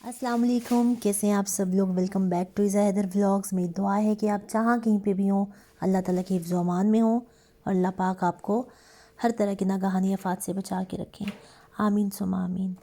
अस्सलाम वालेकुम, कैसे हैं आप सब लोग। Welcome back to Iza Haider vlogs. मेरी दुआ है कि आप जहाँ कहीं पे भी हों अल्लाह ताला के हिफ्ज़ व अमान में हों और अल्लाह पाक आपको हर तरह की नागहानी आफात से बचा के रखें। आमीन सुमा आमीन।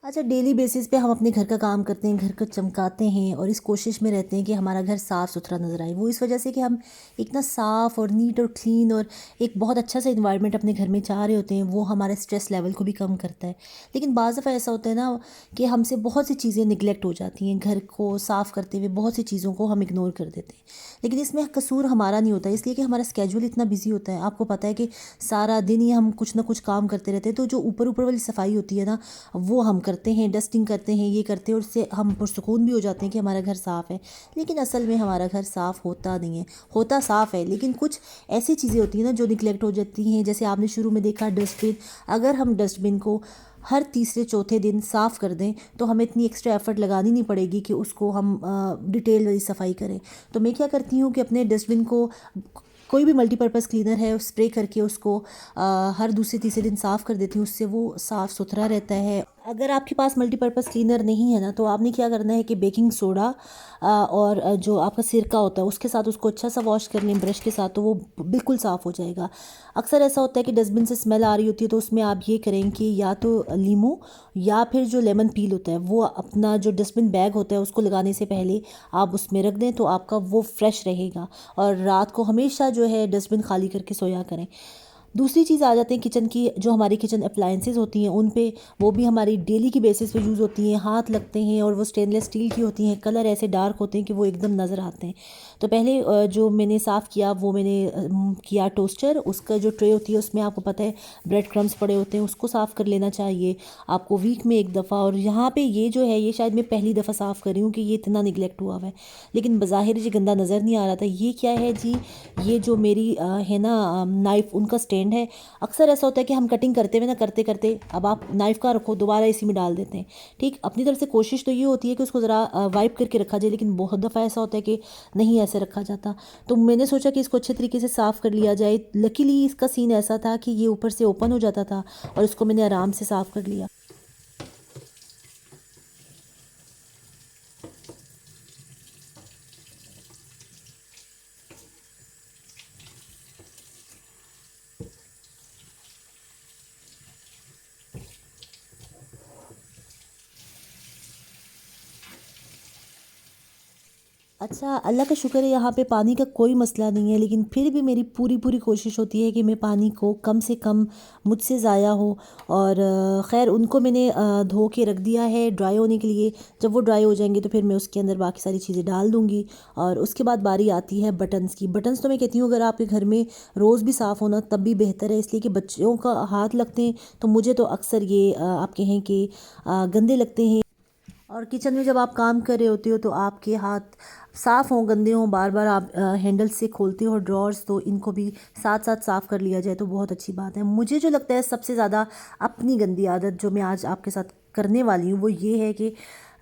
अच्छा, डेली बेसिस पे हम अपने घर का काम करते हैं, घर को चमकाते हैं और इस कोशिश में रहते हैं कि हमारा घर साफ़ सुथरा नज़र आए। वो इस वजह से कि हम एक ना साफ़ और नीट और क्लीन और एक बहुत अच्छा सा इन्वायरमेंट अपने घर में चाह रहे होते हैं। वो हमारे स्ट्रेस लेवल को भी कम करता है। लेकिन बाज़ दफ़ा ऐसा होता है ना कि हमसे बहुत सी चीज़ें निगलेक्ट हो जाती हैं। घर को साफ़ करते हुए बहुत सी चीज़ों को हम इग्नोर कर देते हैं। लेकिन इसमें कसूर हमारा नहीं होता, इसलिए कि हमारा स्केड्यूल इतना बिजी होता है। आपको पता है कि सारा दिन ही हम कुछ ना कुछ काम करते रहते हैं, तो जो ऊपर ऊपर वाली सफाई होती है ना, वो हम करते हैं, डस्टिंग करते हैं, ये करते हैं, और उससे हम पुरसुकून भी हो जाते हैं कि हमारा घर साफ़ है। लेकिन असल में हमारा घर साफ़ होता नहीं है। होता साफ़ है, लेकिन कुछ ऐसी चीज़ें होती हैं ना जो निगलेक्ट हो जाती हैं। जैसे आपने शुरू में देखा डस्टबिन, अगर हम डस्टबिन को हर तीसरे चौथे दिन साफ़ कर दें तो हमें इतनी एक्स्ट्रा एफ़र्ट लगानी नहीं पड़ेगी कि उसको हम डिटेल वाली सफाई करें। तो मैं क्या करती हूँ कि अपने डस्टबिन को कोई भी मल्टीपर्पज़ क्लीनर है स्प्रे करके उसको हर दूसरे तीसरे दिन साफ़ कर देती हूँ। उससे वो साफ़ सुथरा रहता है। अगर आपके पास मल्टीपर्पज़ क्लीनर नहीं है ना, तो आपने क्या करना है कि बेकिंग सोडा और जो आपका सिरका होता है उसके साथ उसको अच्छा सा वॉश कर लें ब्रश के साथ, तो वो बिल्कुल साफ़ हो जाएगा। अक्सर ऐसा होता है कि डस्टबिन से स्मेल आ रही होती है, तो उसमें आप ये करें कि या तो लीमू या फिर जो लेमन पील होता है वो अपना जो डस्टबिन बैग होता है उसको लगाने से पहले आप उसमें रख दें, तो आपका वो फ्रेश रहेगा। और रात को हमेशा जो है डस्टबिन खाली करके सोया करें। दूसरी चीज़ आ जाते हैं किचन की। जो हमारी किचन अप्लायंसेस होती हैं उन पे, वो भी हमारी डेली की बेसिस पे यूज़ होती हैं, हाथ लगते हैं, और वो स्टेनलेस स्टील की होती हैं। कलर ऐसे डार्क होते हैं कि वो एकदम नज़र आते हैं। तो पहले जो मैंने साफ़ किया वो मैंने किया टोस्टर। उसका जो ट्रे होती है उसमें आपको पता है ब्रेड क्रम्स पड़े होते हैं, उसको साफ़ कर लेना चाहिए आपको वीक में एक दफ़ा। और यहाँ पे ये जो है ये शायद मैं पहली दफ़ा साफ़ कर रही हूँ कि ये इतना निगलेक्ट हुआ हुआ है, लेकिन बज़ाहिर ये गंदा नज़र नहीं आ रहा था। ये क्या है जी, ये जो मेरी है ना नाइफ़, उनका स्टैंड है। अक्सर ऐसा होता है कि हम कटिंग करते हुए ना करते करते, अब आप नाइफ़ का रखो दोबारा इसी में डाल देते हैं। ठीक, अपनी तरफ से कोशिश तो ये होती है कि उसको ज़रा वाइप करके रखा जाए, लेकिन बहुत दफ़ा ऐसा होता है कि नहीं ऐसे रखा जाता। तो मैंने सोचा कि इसको अच्छे तरीके से साफ़ कर लिया जाए। लकीली इसका सीन ऐसा था कि ये ऊपर से ओपन हो जाता था और इसको मैंने आराम से साफ़ कर लिया। अच्छा, अल्लाह का शुक्र है यहाँ पे पानी का कोई मसला नहीं है, लेकिन फिर भी मेरी पूरी पूरी कोशिश होती है कि मैं पानी को कम से कम मुझसे ज़ाया हो। और ख़ैर उनको मैंने धो के रख दिया है ड्राई होने के लिए। जब वो ड्राई हो जाएंगे तो फिर मैं उसके अंदर बाकी सारी चीज़ें डाल दूँगी। और उसके बाद बारी आती है बटन्स की। बटन्स तो मैं कहती हूँ अगर आपके घर में रोज़ भी साफ़ होना तब भी बेहतर है, इसलिए कि बच्चों का हाथ लगते हैं, तो मुझे तो अक्सर ये आप कहें कि गंदे लगते हैं। और किचन में जब आप काम कर रहे होते हो तो आपके हाथ साफ़ हों गंदे हों, बार बार आप हैंडल से खोलते हो ड्रॉर्स, तो इनको भी साथ साथ साफ़ कर लिया जाए तो बहुत अच्छी बात है। मुझे जो लगता है सबसे ज़्यादा अपनी गंदी आदत जो मैं आज आपके साथ करने वाली हूँ वो ये है कि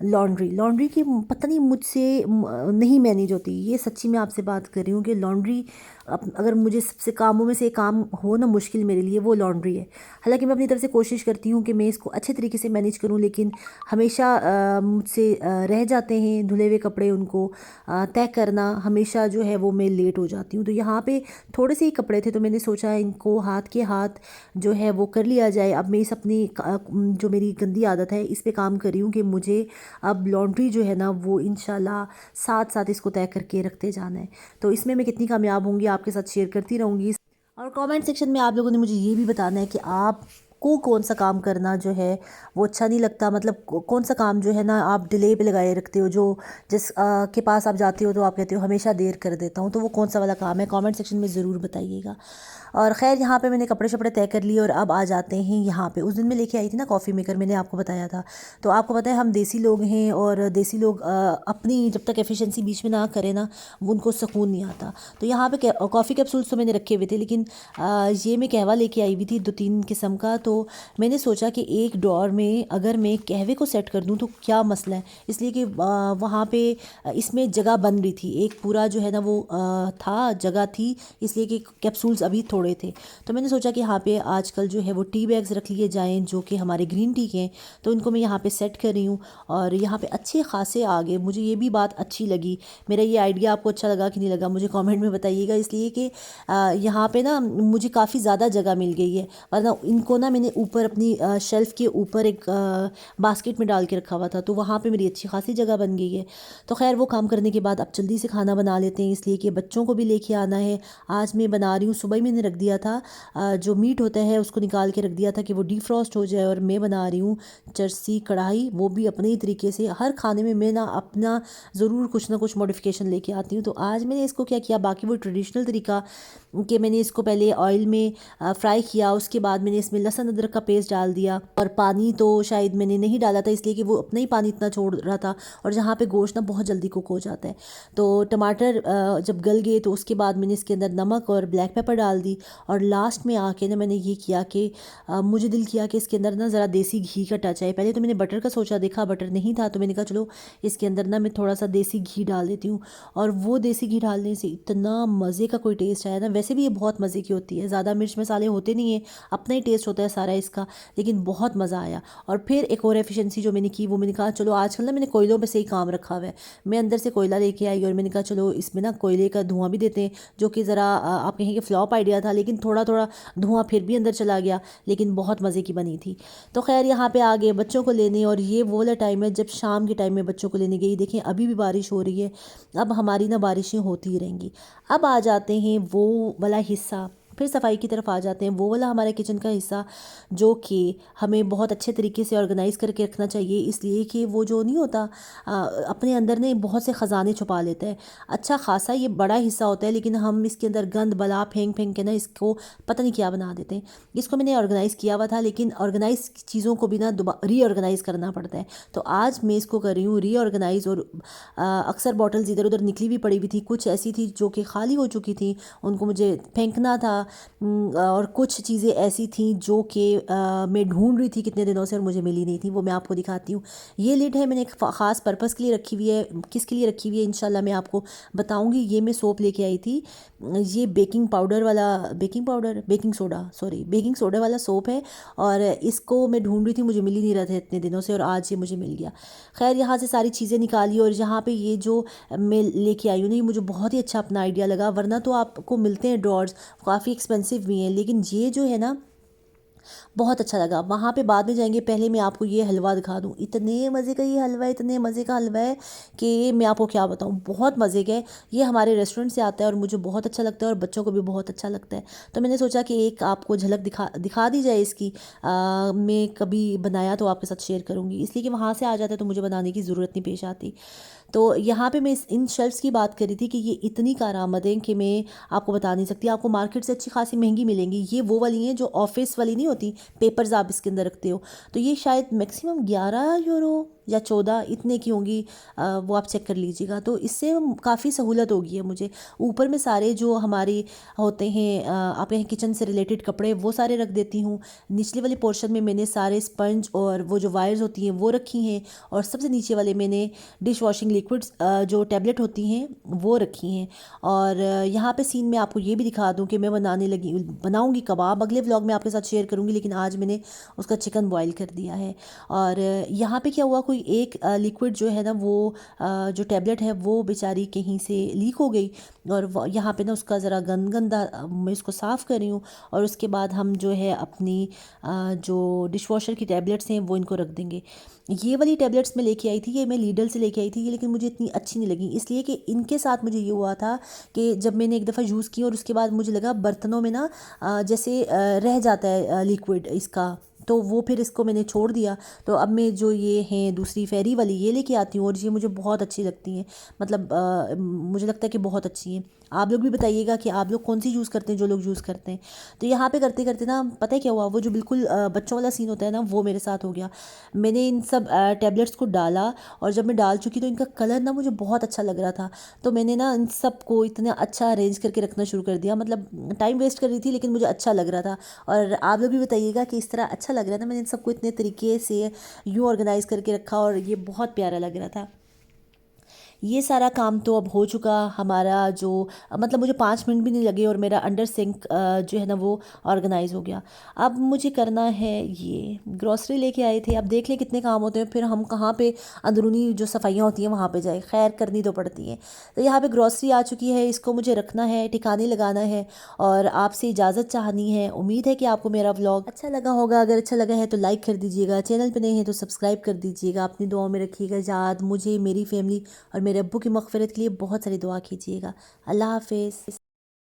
लॉन्ड्री। लॉन्ड्री की पता नहीं मुझसे नहीं मैनेज होती। ये सच्ची मैं आपसे बात कर रही हूँ कि लॉन्ड्री अगर मुझे सबसे कामों में से एक काम हो ना मुश्किल मेरे लिए, वो लॉन्ड्री है। हालांकि मैं अपनी तरफ से कोशिश करती हूँ कि मैं इसको अच्छे तरीके से मैनेज करूँ, लेकिन हमेशा मुझसे रह जाते हैं धुले हुए कपड़े। उनको तय करना हमेशा जो है वो मैं लेट हो जाती हूँ। तो यहाँ पे थोड़े से ही कपड़े थे, तो मैंने सोचा इनको हाथ के हाथ जो है वो कर लिया जाए। अब मैं इस अपनी जो मेरी गंदी आदत है इस पे काम कर रही हूँ कि मुझे अब लॉन्ड्री जो है ना वो इंशाल्लाह साथ साथ इसको तय करके रखते जाना है। तो इसमें मैं कितनी कामयाब होंगी आपके साथ शेयर करती रहूँगी। और कमेंट सेक्शन में आप लोगों ने मुझे ये भी बताना है कि आपको कौन सा काम करना जो है वो अच्छा नहीं लगता। मतलब कौन सा काम जो है ना आप डिले पे लगाए रखते हो, जो जिस के पास आप जाते हो तो आप कहते हो हमेशा देर कर देता हूँ, तो वो कौन सा वाला काम है, कमेंट सेक्शन में ज़रूर बताइएगा। और ख़ैर यहाँ पे मैंने कपड़े शपड़े तय कर लिए और अब आ जाते हैं यहाँ पे। उस दिन मैं लेके आई थी ना कॉफ़ी मेकर, मैंने आपको बताया था। तो आपको पता है हम देसी लोग हैं, और देसी लोग अपनी जब तक एफिशिएंसी बीच में ना करें ना वो उनको सुकून नहीं आता। तो यहाँ पे कॉफ़ी कैप्सूल्स तो मैंने रखे हुए थे, लेकिन ये मैं कहवा लेके आई हुई थी 2-3 किस्म का, तो मैंने सोचा कि एक ड्रॉअर में अगर मैं कहवे को सेट कर दूं तो क्या मसला है, इसलिए कि वहाँ पे इसमें जगह बन रही थी, एक पूरा जो है ना वो था, जगह थी, इसलिए कि कैप्सूल्स अभी थोड़े थे। तो मैंने सोचा कि यहाँ पे आजकल जो है वो टी बैग्स रख लिए जाएँ जो कि हमारे ग्रीन टी के हैं, तो इनको मैं यहाँ पे सेट कर रही हूँ और यहाँ पे अच्छे खासे आ गए। मुझे ये भी बात अच्छी लगी, मेरा ये आइडिया आपको अच्छा लगा कि नहीं लगा मुझे कमेंट में बताइएगा, इसलिए कि यहाँ पे ना मुझे काफ़ी ज़्यादा जगह मिल गई है, वरना इनको ना मैंने ऊपर अपनी शेल्फ़ के ऊपर एक बास्केट में डाल के रखा हुआ था, तो वहाँ पे मेरी अच्छी खासी जगह बन गई है। तो खैर वो काम करने के बाद अब जल्दी से खाना बना लेते हैं, इसलिए कि बच्चों को भी लेके आना है। आज मैं बना रही हूँ, सुबह ही मैंने रख दिया था जो मीट होता है उसको निकाल के रख दिया था कि वो डीफ्रॉस्ट हो जाए, और मैं बना रही हूँ चरसी कढ़ाई, वो भी अपने ही तरीके से। हर खाने में मैं ना अपना ज़रूर कुछ ना कुछ मॉडिफिकेशन लेके आती हूँ। तो आज मैंने इसको क्या किया, बाकी वो ट्रेडिशनल तरीका कि मैंने इसको पहले ऑयल में फ्राई किया, उसके बाद मैंने इसमें लहसुन अदरक का पेस्ट डाल दिया, और पानी तो शायद मैंने नहीं डाला था इसलिए कि वो अपना ही पानी इतना छोड़ रहा था, और जहाँ पे गोश्त ना बहुत जल्दी कुक हो जाता है। तो टमाटर जब गल गए तो उसके बाद मैंने इसके अंदर नमक और ब्लैक पेपर डाल दी, और लास्ट में आके ना मैंने ये किया कि मुझे दिल किया कि इसके अंदर ना ज़रा देसी घी का टच है। पहले तो मैंने बटर का सोचा, देखा बटर नहीं था, तो मैंने कहा चलो इसके अंदर ना मैं थोड़ा सा देसी घी डाल देती हूँ, और वो देसी घी डालने से इतना मज़े का कोई टेस्ट आया ना। वैसे भी ये बहुत मज़े की होती है, ज़्यादा मिर्च मसाले होते नहीं है, अपना ही टेस्ट होता है सारा इसका, लेकिन बहुत मज़ा आया। और फिर एक और एफिशिएंसी जो मैंने की, वो मैंने कहा चलो आजकल ना मैंने कोयलों पे से ही काम रखा हुआ है, मैं अंदर से कोयला लेके आई और मैंने कहा चलो इसमें ना कोयले का धुआं भी देते हैं, जो कि ज़रा आप कहें कि फ्लॉप आइडिया था, लेकिन थोड़ा थोड़ा धुआं फिर भी अंदर चला गया, लेकिन बहुत मज़े की बनी थी। तो खैर यहाँ पे आ गए बच्चों को लेने, और ये वो वाला टाइम है जब शाम के टाइम में बच्चों को लेने गई। देखें अभी भी बारिश हो रही है, अब हमारी ना बारिशें होती ही रहेंगी। अब आ जाते हैं वो वाला हिस्सा, फिर सफाई की तरफ आ जाते हैं, वो वाला हमारे किचन का हिस्सा जो कि हमें बहुत अच्छे तरीके से ऑर्गेनाइज़ करके रखना चाहिए, इसलिए कि वो जो नहीं होता अपने अंदर ने बहुत से ख़जाने छुपा लेता है। अच्छा खासा ये बड़ा हिस्सा होता है, लेकिन हम इसके अंदर गंद बला फेंक फेंक के ना इसको पता नहीं क्या बना देते हैं। इसको मैंने ऑर्गेनाइज़ किया हुआ था, लेकिन ऑर्गेनाइज़ चीज़ों को भी ना रीऑर्गेनाइज़ करना पड़ता है। तो आज मैं इसको कर रही हूँ रीऑर्गेनाइज़, और अक्सर बॉटल्स इधर उधर निकली भी पड़ी हुई थी, कुछ ऐसी थी जो कि खाली हो चुकी थी, उनको मुझे फेंकना था, और कुछ चीज़ें ऐसी थी जो कि मैं ढूंढ रही थी कितने दिनों से और मुझे मिली नहीं थी, वो मैं आपको दिखाती हूँ। ये लिड है, मैंने एक ख़ास पर्पज़ के लिए रखी हुई है, किसके लिए रखी हुई है इंशाल्लाह मैं आपको बताऊँगी। ये मैं सोप लेके आई थी, ये बेकिंग पाउडर वाला, बेकिंग सोडा वाला सोप है, और इसको मैं ढूंढ रही थी, मुझे मिल ही नहीं रहा था इतने दिनों से, और आज ये मुझे मिल गया। खैर यहाँ से सारी चीज़ें निकाली, और यहाँ पे ये जो मैं लेके आई हूँ ना, ये मुझे बहुत ही अच्छा अपना आइडिया लगा। वरना तो आपको मिलते हैं ड्रॉर्स, काफ़ी एक्सपेंसिव भी हैं, लेकिन ये जो है ना बहुत अच्छा लगा। वहाँ पे बाद में जाएंगे, पहले मैं आपको ये हलवा दिखा दूँ। इतने मज़े का ये हलवा है, इतने मज़े का हलवा है कि मैं आपको क्या बताऊँ, बहुत मज़े का है। ये हमारे रेस्टोरेंट से आता है और मुझे बहुत अच्छा लगता है, और बच्चों को भी बहुत अच्छा लगता है। तो मैंने सोचा कि एक आपको झलक दिखा दी जाए इसकी। मैं कभी बनाया तो आपके साथ शेयर करूँगी, इसलिए कि वहाँ से आ जाता है तो मुझे बनाने की ज़रूरत नहीं पेश आती। तो यहाँ पे मैं इन शेल्फ्स की बात कर रही थी कि ये इतनी कारआमद हैं कि मैं आपको बता नहीं सकती। आपको मार्केट से अच्छी खासी महंगी मिलेंगी। ये वो वाली हैं जो ऑफिस वाली नहीं होती, पेपर्स आप इसके अंदर रखते हो। तो ये शायद मैक्सिमम 11 यूरो या 14 इतने की होंगी, वो आप चेक कर लीजिएगा। तो इससे काफ़ी सहूलत होगी है मुझे। ऊपर में सारे जो हमारे होते हैं आप यहाँ किचन से रिलेटेड कपड़े, वो सारे रख देती हूँ। निचले वाले पोर्शन में मैंने सारे स्पंज और वो जो वायर्स होती हैं वो रखी हैं, और सबसे नीचे वाले मैंने डिश वॉशिंग लिक्विड्स जो टैबलेट होती हैं वो रखी हैं। और यहाँ पे सीन में आपको ये भी दिखा दूँ कि मैं बनाऊँगी कबाब, अगले व्लॉग में आपके साथ शेयर करूँगी, लेकिन आज मैंने उसका चिकन बॉयल कर दिया है। और यहाँ पे क्या हुआ, कोई एक लिक्विड जो है ना वो जो टैबलेट है वो बेचारी कहीं से लीक हो गई, और यहाँ पे ना उसका ज़रा गंदा मैं इसको साफ़ कर रही हूँ। और उसके बाद हम जो है अपनी जो डिश वॉशर की टैबलेट्स हैं वो इनको रख देंगे। ये वाली टैबलेट्स मैं लेके आई थी, ये मैं लीडल से लेके आई थी, लेकिन मुझे इतनी अच्छी नहीं लगी, इसलिए कि इनके साथ मुझे ये हुआ था कि जब मैंने एक दफ़ा यूज़ की और उसके बाद मुझे लगा बर्तनों में ना जैसे रह जाता है लिक्विड इसका, तो वो फिर इसको मैंने छोड़ दिया। तो अब मैं जो ये हैं दूसरी फेरी वाली ये लेके आती हूँ, और ये मुझे बहुत अच्छी लगती हैं, मतलब मुझे लगता है कि बहुत अच्छी हैं। आप लोग भी बताइएगा कि आप लोग कौन सी यूज़ करते हैं, जो लोग यूज़ करते हैं। तो यहाँ पे करते करते ना पता है क्या हुआ, वो जो बिल्कुल बच्चों वाला सीन होता है ना, वो मेरे साथ हो गया। मैंने इन सब टैबलेट्स को डाला, और जब मैं डाल चुकी तो इनका कलर ना मुझे बहुत अच्छा लग रहा था। तो मैंने ना इन सब को इतना अच्छा अरेंज करके रखना शुरू कर दिया, मतलब टाइम वेस्ट कर रही थी लेकिन मुझे अच्छा लग रहा था। और आप लोग भी बताइएगा कि इस तरह अच्छा लग रहा था, मैंने इन सबको इतने तरीके से यूँ ऑर्गेनाइज़ करके रखा और ये बहुत प्यारा लग रहा था। ये सारा काम तो अब हो चुका हमारा, जो मतलब मुझे 5 मिनट भी नहीं लगे और मेरा अंडर सिंक जो है ना वो ऑर्गेनाइज हो गया। अब मुझे करना है, ये ग्रॉसरी लेके आए थे, अब देख लें कितने काम होते हैं, फिर हम कहाँ पे अंदरूनी जो सफाइयाँ होती हैं वहाँ पे जाए, खैर करनी तो पड़ती हैं। तो यहाँ पे ग्रॉसरी आ चुकी है, इसको मुझे रखना है, ठिकाने लगाना है और आपसे इजाज़त चाहनी है। उम्मीद है कि आपको मेरा व्लॉग अच्छा लगा होगा, अगर अच्छा लगा है तो लाइक कर दीजिएगा, चैनल पे नए हैं तो सब्सक्राइब कर दीजिएगा, अपनी दुआओं में रखिएगा याद, मुझे, मेरी फैमिली और मेरे अब्बू की मग़फ़िरत के लिए बहुत सारी दुआ कीजिएगा। अल्लाह हाफ़िज़।